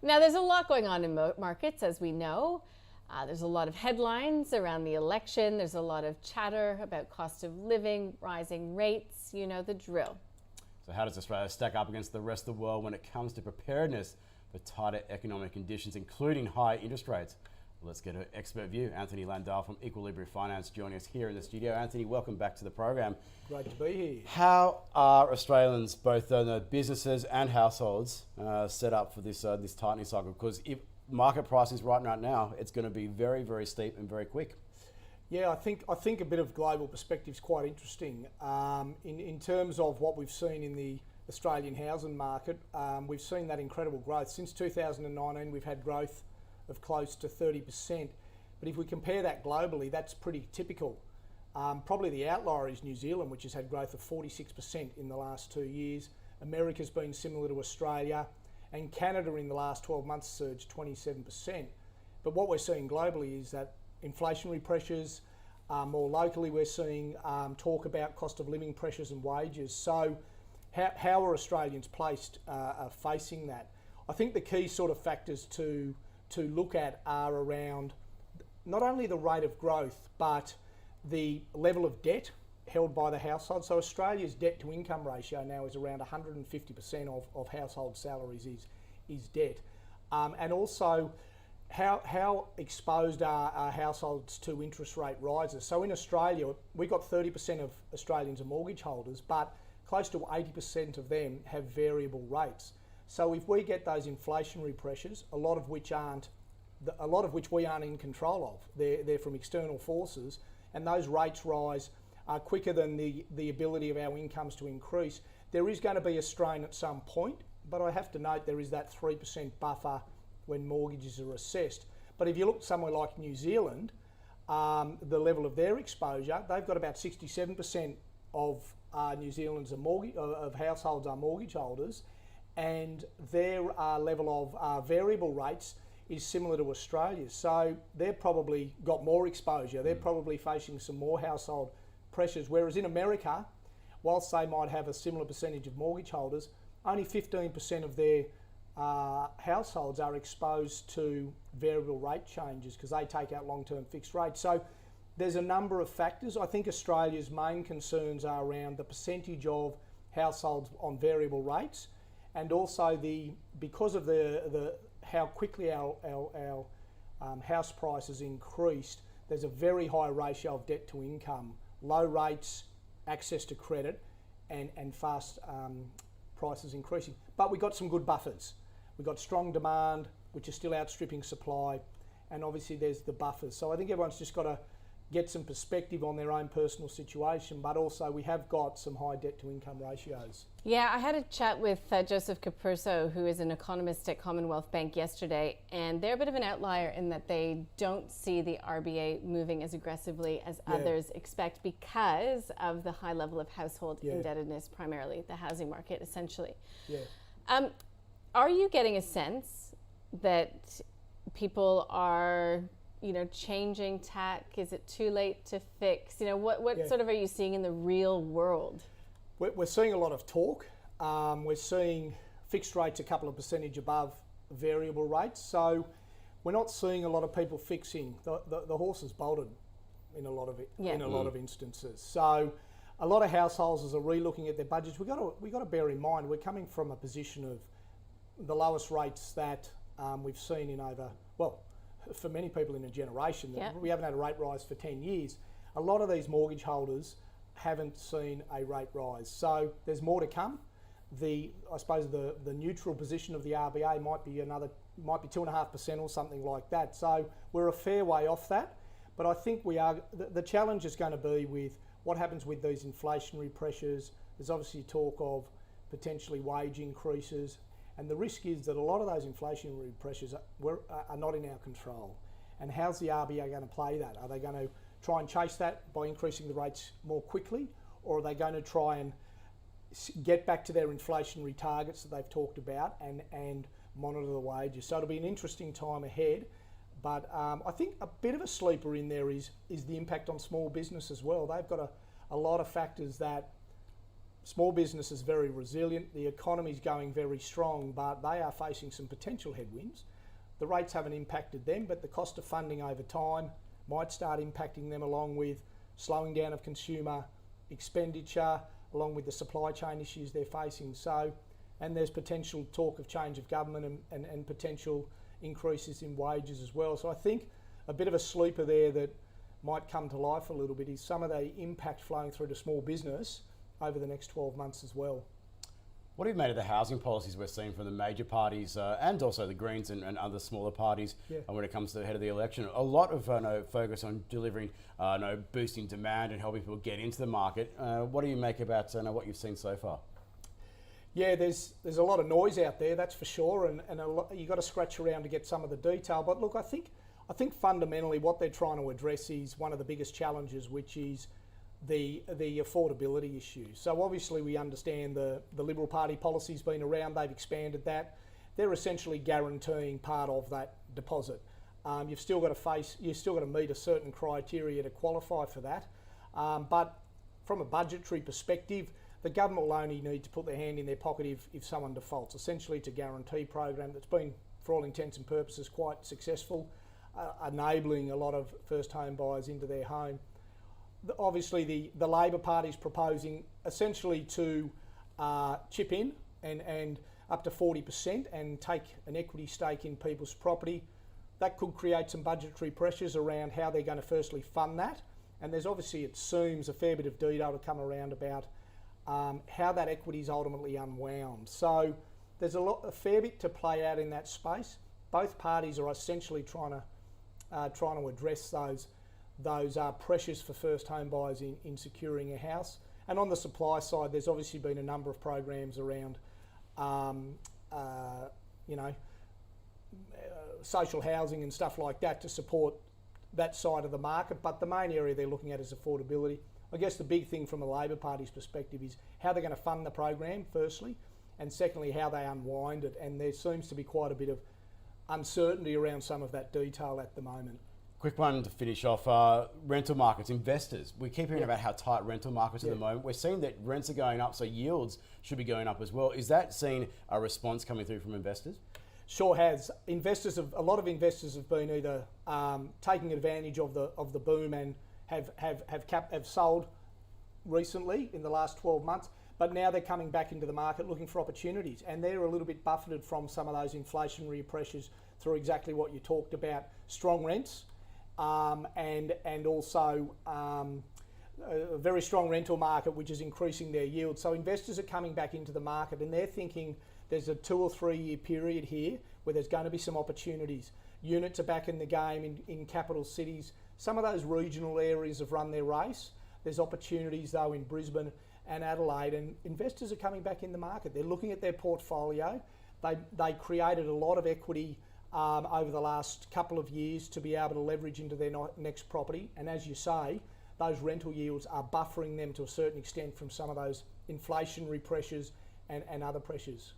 Now, there's a lot going on in markets, as we know. There's a lot of headlines around the election. There's a lot of chatter about cost of living, rising rates, you know the drill. So how does Australia stack up against the rest of the world when it comes to preparedness for tighter economic conditions, including high interest rates? Let's get an expert view. Anthony Landahl from Equilibria Finance joining us here in the studio. Anthony, welcome back to the program. Great to be here. How are Australians, both businesses and households, set up for this tightening cycle? Because if market pricing is right now, it's going to be very, very steep and very quick. Yeah, I think a bit of global perspective is quite interesting. In terms of what we've seen in the Australian housing market, we've seen that incredible growth. Since 2019, we've had growth of close to 30%. But if we compare that globally, that's pretty typical. Probably the outlier is New Zealand, which has had growth of 46% in the last 2 years. America's been similar to Australia, and Canada in the last 12 months surged 27%. But what we're seeing globally is that inflationary pressures, more locally we're seeing talk about cost of living pressures and wages. So how are Australians placed facing that? I think the key sort of factors to look at are around not only the rate of growth, but the level of debt held by the household. So Australia's debt to income ratio now is around 150% of household salaries is debt. And also how exposed are households to interest rate rises. So in Australia, we got 30% of Australians are mortgage holders, but close to 80% of them have variable rates. So if we get those inflationary pressures, a lot of which we aren't in control of, they're from external forces, and those rates rise quicker than the ability of our incomes to increase, there is going to be a strain at some point. But I have to note there is that 3% buffer when mortgages are assessed. But if you look somewhere like New Zealand, the level of their exposure, they've got about 67% of New Zealand's of households are mortgage holders, and their level of variable rates is similar to Australia's. So they've probably got more exposure. They're probably facing some more household pressures, whereas in America, whilst they might have a similar percentage of mortgage holders, only 15% of their households are exposed to variable rate changes because they take out long-term fixed rates. So there's a number of factors. I think Australia's main concerns are around the percentage of households on variable rates, and also because of how quickly our house prices increased, there's a very high ratio of debt to income, low rates, access to credit, and fast prices increasing. But we got some good buffers. We got strong demand, which is still outstripping supply, and obviously there's the buffers. So I think everyone's just got to get some perspective on their own personal situation, but also we have got some high debt to income ratios. Yeah, I had a chat with Joseph Capurso, who is an economist at Commonwealth Bank yesterday, and they're a bit of an outlier in that they don't see the RBA moving as aggressively as others expect because of the high level of household indebtedness, primarily the housing market, essentially. Yeah. Are you getting a sense that people are changing tack? Is it too late to fix? What sort of are you seeing in the real world? We're seeing a lot of talk. We're seeing fixed rates a couple of percentage above variable rates. So we're not seeing a lot of people fixing. The horse is bolted in a lot of it, in a lot of instances. So a lot of households are re-looking at their budgets. We've got to bear in mind we're coming from a position of the lowest rates that we've seen in for many people in a generation. We haven't had a rate rise for 10 years. A lot of these mortgage holders haven't seen a rate rise. So there's more to come. I suppose the neutral position of the RBA might be 2.5% or something like that. So we're a fair way off that. But I think the challenge is going to be with what happens with these inflationary pressures. There's obviously talk of potentially wage increases. And the risk is that a lot of those inflationary pressures are not in our control. And how's the RBA going to play that? Are they going to try and chase that by increasing the rates more quickly? Or are they going to try and get back to their inflationary targets that they've talked about and monitor the wages? So it'll be an interesting time ahead. But I think a bit of a sleeper in there is the impact on small business as well. They've got a lot of factors that Small business is very resilient. The economy's going very strong, but they are facing some potential headwinds. The rates haven't impacted them, but the cost of funding over time might start impacting them, along with slowing down of consumer expenditure, along with the supply chain issues they're facing. So, and there's potential talk of change of government and potential increases in wages as well. So I think a bit of a sleeper there that might come to life a little bit is some of the impact flowing through to small business over the next 12 months as well. What have you made of the housing policies we're seeing from the major parties and also the Greens and other smaller parties when it comes to the head of the election? A lot of focus on delivering, boosting demand and helping people get into the market. What do you make about what you've seen so far? Yeah, there's a lot of noise out there, that's for sure, and you've got to scratch around to get some of the detail. But look, I think fundamentally what they're trying to address is one of the biggest challenges, which is the affordability issue. So obviously we understand the Liberal Party policy's been around, they've expanded that. They're essentially guaranteeing part of that deposit. You've still got to meet a certain criteria to qualify for that. But from a budgetary perspective, the government will only need to put their hand in their pocket if someone defaults. Essentially it's a guarantee program that's been, for all intents and purposes, quite successful, enabling a lot of first home buyers into their home. Obviously the Labor Party is proposing essentially to chip in and up to 40% and take an equity stake in people's property. That could create some budgetary pressures around how they're going to firstly fund that. And there's obviously, it seems, a fair bit of detail to come around about how that equity is ultimately unwound. So there's a fair bit to play out in that space. Both parties are essentially trying to address those pressures for first home buyers in securing a house. And on the supply side, there's obviously been a number of programs around, social housing and stuff like that to support that side of the market. But the main area they're looking at is affordability. I guess the big thing from the Labor Party's perspective is how they're going to fund the program, firstly, and secondly, how they unwind it. And there seems to be quite a bit of uncertainty around some of that detail at the moment. Quick one to finish off, rental markets, investors. We keep hearing about how tight rental markets at the moment. We're seeing that rents are going up, so yields should be going up as well. Is that seeing a response coming through from investors? Sure has. A lot of investors have been either taking advantage of the boom and have sold recently in the last 12 months, but now they're coming back into the market looking for opportunities, and they're a little bit buffeted from some of those inflationary pressures through exactly what you talked about, strong rents, and also a very strong rental market, which is increasing their yield. So investors are coming back into the market, and they're thinking there's a 2 or 3 year period here where there's going to be some opportunities. Units are back in the game in capital cities. Some of those regional areas have run their race. There's opportunities though in Brisbane and Adelaide, and investors are coming back in the market. They're looking at their portfolio. They created a lot of equity over the last couple of years to be able to leverage into their next property. And as you say, those rental yields are buffering them to a certain extent from some of those inflationary pressures and other pressures.